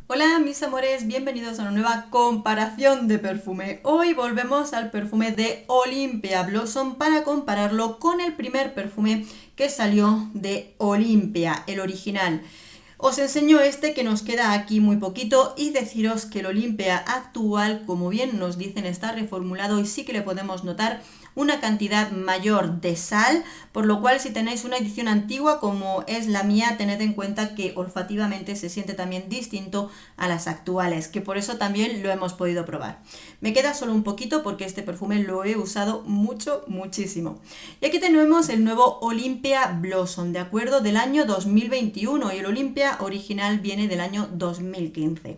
Hola mis amores, bienvenidos a una nueva comparación de perfume. Hoy volvemos al perfume de Olympia Blossom para compararlo con el primer perfume que salió de Olympia, el original. Os enseño este que nos queda aquí muy poquito y deciros que el Olympia actual, como bien nos dicen, está reformulado y sí que le podemos notar una cantidad mayor de sal, por lo cual si tenéis una edición antigua como es la mía, tened en cuenta que olfativamente se siente también distinto a las actuales, que por eso también lo hemos podido probar. Me queda solo un poquito porque este perfume lo he usado muchísimo. Y aquí tenemos el nuevo Olympia Blossom, de acuerdo, del año 2021, y el Olympia original viene del año 2015.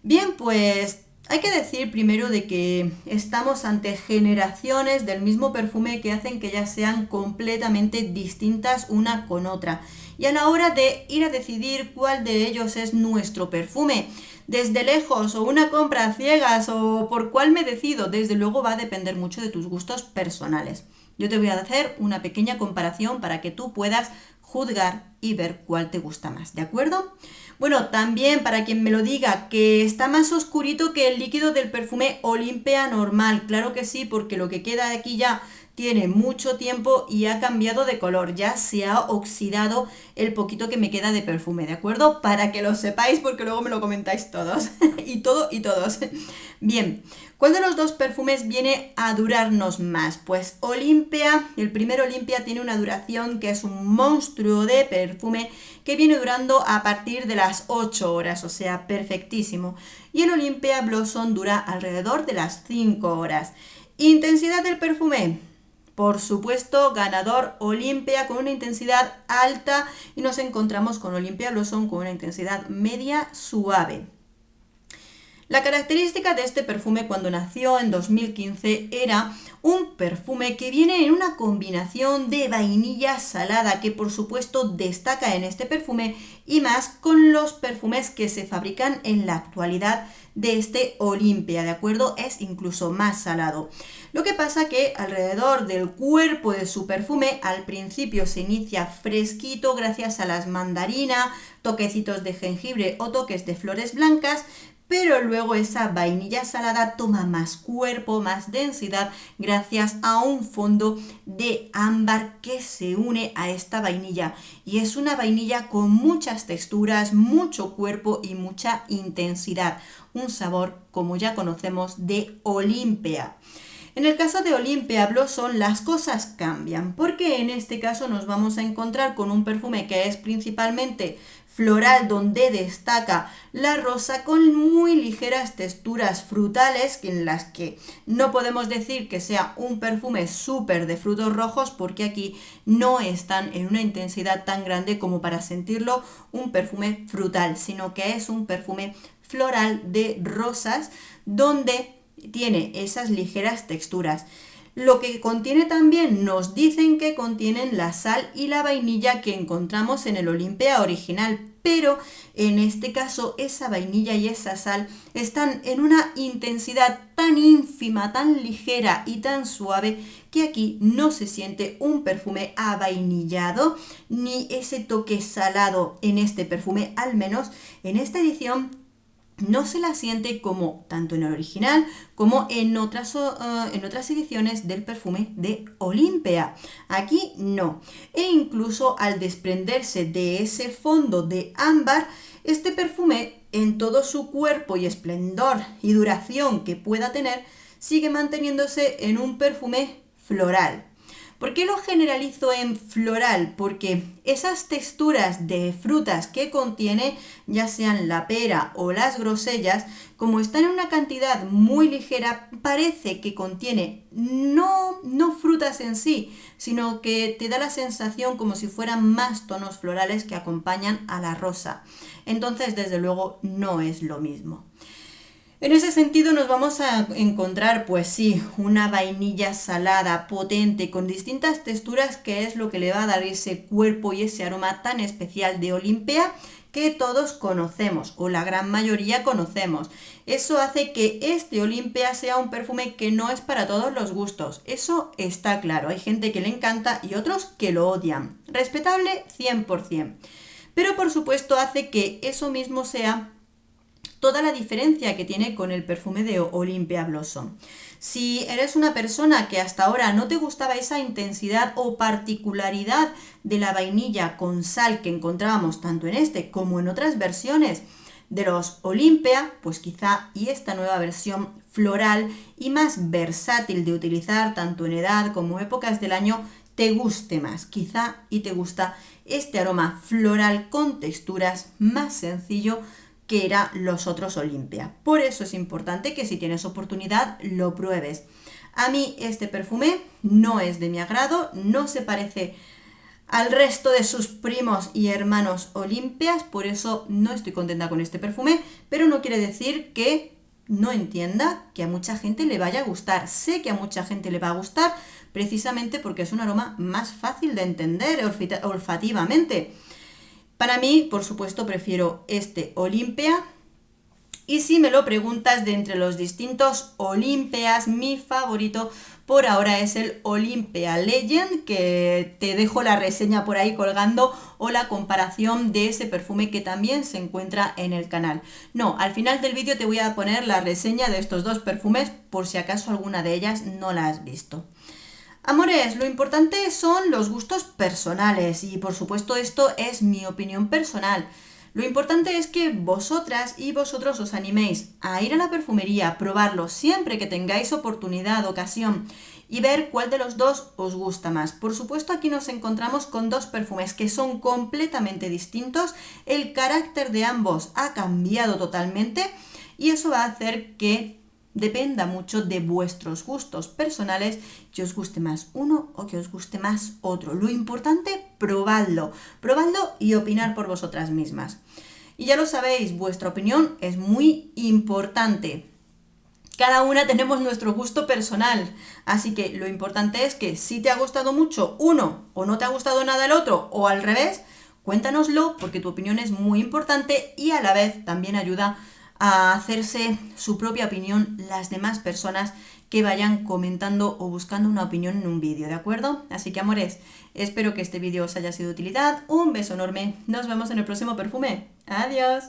Bien, pues hay que decir primero de que estamos ante generaciones del mismo perfume que hacen que ya sean completamente distintas una con otra. Y a la hora de ir a decidir cuál de ellos es nuestro perfume, desde lejos o una compra a ciegas o por cuál me decido, desde luego va a depender mucho de tus gustos personales. Yo te voy a hacer una pequeña comparación para que tú puedas juzgar y ver cuál te gusta más, ¿de acuerdo? Bueno, también para quien me lo diga, que está más oscurito que el líquido del perfume Olympia normal. Claro que sí, porque lo que queda de aquí ya tiene mucho tiempo y ha cambiado de color. Ya se ha oxidado el poquito que me queda de perfume, ¿de acuerdo? Para que lo sepáis, porque luego me lo comentáis todos. y todos. Bien, ¿cuál de los dos perfumes viene a durarnos más? Pues Olympia, el primer Olympia tiene una duración que es un monstruo de perfume que viene durando a partir de las 8 horas, o sea, perfectísimo. Y el Olympia Blossom dura alrededor de las 5 horas. Intensidad del perfume. Por supuesto, ganador Olympia con una intensidad alta y nos encontramos con Olympia Blossom con una intensidad media suave. La característica de este perfume cuando nació en 2015 era un perfume que viene en una combinación de vainilla salada que por supuesto destaca en este perfume y más con los perfumes que se fabrican en la actualidad de este Olympia, ¿de acuerdo? Es incluso más salado. Lo que pasa que alrededor del cuerpo de su perfume al principio se inicia fresquito gracias a las mandarinas, toquecitos de jengibre o toques de flores blancas, pero luego esa vainilla salada toma más cuerpo, más densidad, gracias a un fondo de ámbar que se une a esta vainilla. Y es una vainilla con muchas texturas, mucho cuerpo y mucha intensidad. Un sabor, como ya conocemos, de Olympia. En el caso de Olympia Blossom las cosas cambian, porque en este caso nos vamos a encontrar con un perfume que es principalmente floral, donde destaca la rosa con muy ligeras texturas frutales, en las que no podemos decir que sea un perfume súper de frutos rojos, porque aquí no están en una intensidad tan grande como para sentirlo un perfume frutal, sino que es un perfume floral de rosas, donde tiene esas ligeras texturas. Lo que contiene también nos dicen que contienen la sal y la vainilla que encontramos en el Olympia original, pero en este caso esa vainilla y esa sal están en una intensidad tan ínfima, tan ligera y tan suave que aquí no se siente un perfume avainillado ni ese toque salado en este perfume, al menos en esta edición no se la siente como tanto en el original como en otras ediciones del perfume de Olympia. Aquí no. E incluso al desprenderse de ese fondo de ámbar, este perfume en todo su cuerpo y esplendor y duración que pueda tener, sigue manteniéndose en un perfume floral. ¿Por qué lo generalizo en floral? Porque esas texturas de frutas que contiene, ya sean la pera o las grosellas, como están en una cantidad muy ligera, parece que contiene no frutas en sí, sino que te da la sensación como si fueran más tonos florales que acompañan a la rosa. Entonces, desde luego, no es lo mismo. En ese sentido nos vamos a encontrar, pues sí, una vainilla salada, potente, con distintas texturas, que es lo que le va a dar ese cuerpo y ese aroma tan especial de Olympia que todos conocemos, o la gran mayoría conocemos. Eso hace que este Olympia sea un perfume que no es para todos los gustos. Eso está claro, hay gente que le encanta y otros que lo odian. Respetable 100%. Pero por supuesto hace que eso mismo sea toda la diferencia que tiene con el perfume de Olympia Blossom. Si eres una persona que hasta ahora no te gustaba esa intensidad o particularidad de la vainilla con sal que encontrábamos tanto en este como en otras versiones de los Olympia, pues quizá y esta nueva versión floral y más versátil de utilizar tanto en edad como épocas del año te guste más, quizá y te gusta este aroma floral con texturas más sencillo que eran los otros Olympia. Por eso es importante que si tienes oportunidad lo pruebes. A mí este perfume no es de mi agrado, no se parece al resto de sus primos y hermanos Olympias, por eso no estoy contenta con este perfume, pero no quiere decir que no entienda que a mucha gente le vaya a gustar. Sé que a mucha gente le va a gustar precisamente porque es un aroma más fácil de entender olfativamente. Para mí, por supuesto, prefiero este Olympia. Y si me lo preguntas, de entre los distintos Olympias, mi favorito por ahora es el Olympia Legend, que te dejo la reseña por ahí colgando o la comparación de ese perfume que también se encuentra en el canal. No, al final del vídeo te voy a poner la reseña de estos dos perfumes por si acaso alguna de ellas no la has visto. Amores, lo importante son los gustos personales y por supuesto esto es mi opinión personal. Lo importante es que vosotras y vosotros os animéis a ir a la perfumería, probarlo siempre que tengáis oportunidad, ocasión y ver cuál de los dos os gusta más. Por supuesto aquí nos encontramos con dos perfumes que son completamente distintos, el carácter de ambos ha cambiado totalmente y eso va a hacer que dependa mucho de vuestros gustos personales, que os guste más uno o que os guste más otro. Lo importante, probadlo y opinar por vosotras mismas. Y ya lo sabéis, vuestra opinión es muy importante. Cada una tenemos nuestro gusto personal, así que lo importante es que si te ha gustado mucho uno o no te ha gustado nada el otro o al revés, cuéntanoslo porque tu opinión es muy importante y a la vez también ayuda a hacerse su propia opinión las demás personas que vayan comentando o buscando una opinión en un vídeo, ¿de acuerdo? Así que amores, espero que este vídeo os haya sido de utilidad, un beso enorme, nos vemos en el próximo perfume, adiós.